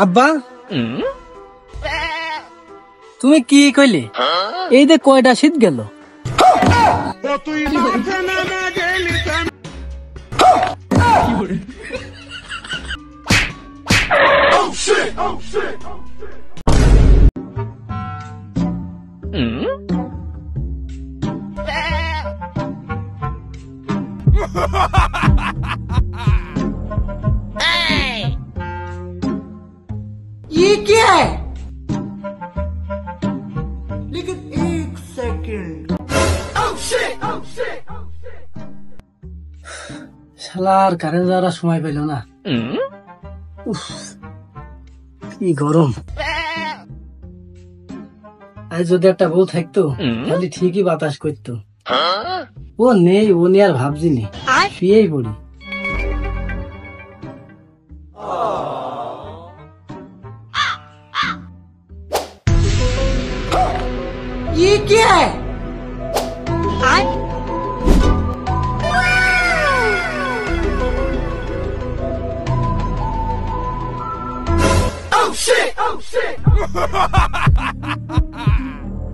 আব্বা তুমি কি কইলে? এই যে কয়টা শীত গেল। ये क्या है? लेकिन एक सेकंड। শালার কারেন্ট যাওয়ার সময় পেল না। উফ, কি গরম। আজ যদি একটা বউ থাকতো তাহলে ঠিকই বাতাস করতো। ও নেই, ও নিয়ে আর ভাবছি নি, শুয়েই পড়ি। ये क्या है?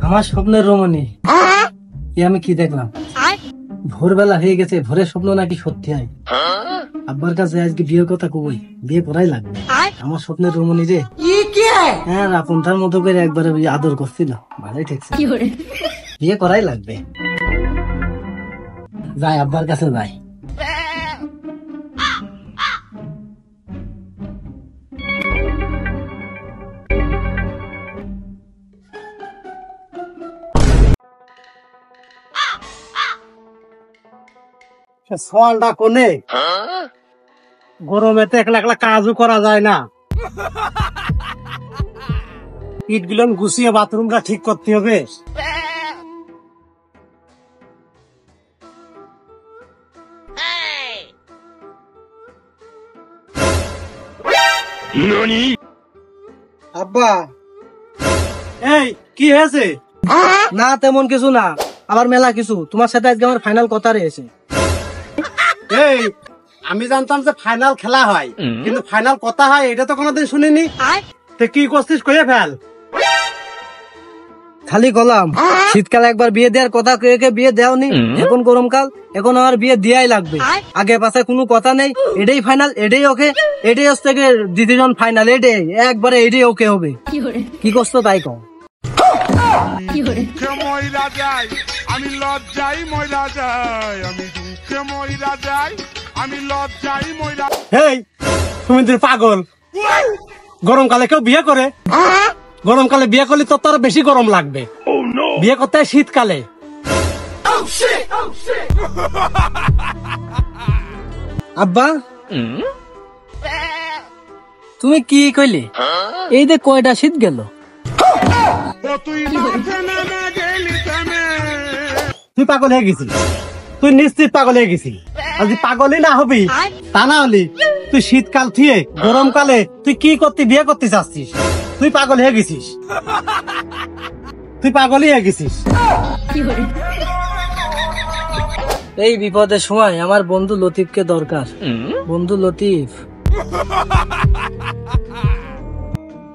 আমার স্বপ্নের রমণী, এ আমি কি দেখলাম? ভোরবেলা হয়ে গেছে, ভোরের স্বপ্ন নাকি সত্যি হয়। আব্বার কাছে আজকে বিয়ের কথা কবই, বিয়ে করাই লাগবে। আমার স্বপ্নের রমণী রে, ये क्या है? হ্যাঁ আপনটার মতো করে একবারে আদর করছিল, ভালোই ঠেকছে। বিয়ে করাই লাগবে। যাই আব্বার কাছে যাই। সোয়ালটা কোনে? গরমেতে একলা একলা কাজও করা যায় না। ইট গুলো গুছিয়ে বাথরুমটা ঠিক করতে হবে। আব্বা এই কি হয়েছে? না তেমন কিছু না, আবার মেলা কিছু। তোমার সাথে আজকে আমার ফাইনাল কথা রয়েছে। এই আমি জানতাম যে ফাইনাল খেলা হয়, কিন্তু ফাইনাল কথা হয় এটা তো কোনোদিন শুনিনি। তো কি করছিস কয়ে ফেল। খালি গলাম শীতকালে একবার বিয়ে দেওয়ার কথা কে বিয়ে দেওনি, এখন গরমকাল, এখন আমার বিয়ে দেওয়াই লাগবে। আগে পাশে কোনো কথা নেই, এটাই ফাইনাল, এটাই ওকে, এটাই হচ্ছে ডিসিশন ফাইনাল, এটাই একবারে, এটাই ওকে হবে। কি করছো তাই কও। আমি লজ্জাই ময়রা যাই, আমি দুঃখে ময়রা যাই, আমি লজ্জাই ময়রা। হেই তুমি তো পাগল, গরমকালে কেউ বিয়ে করে? গরমকালে বিয়ে করলে তো তার বেশি গরম লাগবে। বিয়ে করতে হয় শীতকালে। আব্বা তুমি কি কইলে? এই যে কয়টা শীত গেল। তুই পাগল হয়ে গেছিস, তুই নিশ্চিত পাগল হয়ে গেছিস। আজ পাগলই না হবি, তা না হলি তুই শীতকাল থিয়ে গরমকালে তুই কি করতে বিয়ে করতে চাচ্ছিস? তুই পাগল হয়ে গেছিস, তুই পাগলই হয়ে গেছিস। এই বিপদের সময় আমার বন্ধু লতিফকে দরকার। বন্ধু লতিফ,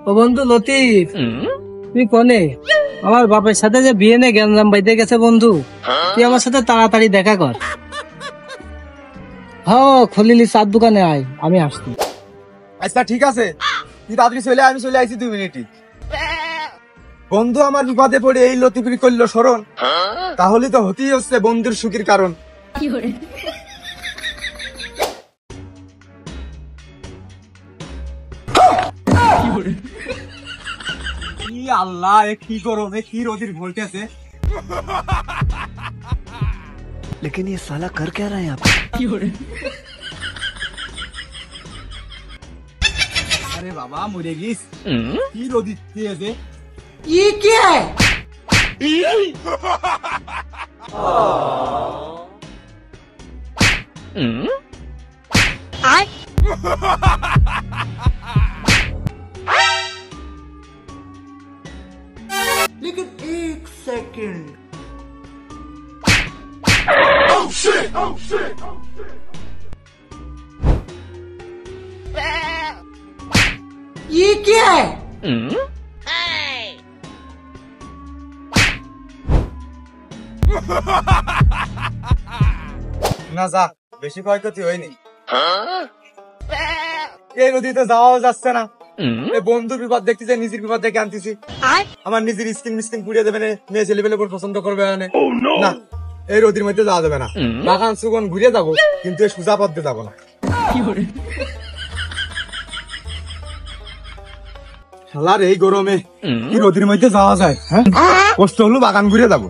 ও বন্ধু লতিফ তুই কোনে? আমার বাপের সাথে যে বিয়ে নিয়ে গ্যাঞ্জাম বাইতে গেছে বন্ধু, তুই আমার সাথে তাড়াতাড়ি দেখা কর। হ্যাঁ খলিলি চার দোকানে আয়, আমি আসছি। আচ্ছা ঠিক আছে, তুই তাড়াতাড়ি চলে আয়, আমি চলে আসছি 2 মিনিটই। বন্ধু আমার বিপদে পড়ে এই লতিফি করলো স্মরণ, তাহলে তো হতেই হচ্ছে বন্ধুর সুখের কারণ। আল্লাহ কি গরমে কি রোদের ভোল্টেছে। लेकिन ये साला कर क्या रहा है यहाँ पे? আরে বাবা মরে গিস, কি রোদ দিতেছে। ये क्या है? लेकिन एक सेकंड। ये क्या है? না যা, বেশি ক্ষয়ক্ষতি হয়নি। এই নদীতে যাওয়াও যাচ্ছে না। এই বন্ধুর বিপদ দেখতেছে, নিজের বিপদ দেখে আনতেছি। আমার নিজের স্কিন মিস্কিন পুড়িয়ে দেবে না, মেয়ে ছেলে পেলে পছন্দ করবে না। না, এই নদীর মধ্যে যাওয়া যাবে না। বাগান সুগন ঘুরে যাবো, কিন্তু এই সোজা পথে যাবো না। শালার এই গরমে কি নদীর মধ্যে যাওয়া যায়? হ্যাঁ, কষ্ট হলো, বাগান ঘুরে যাবো।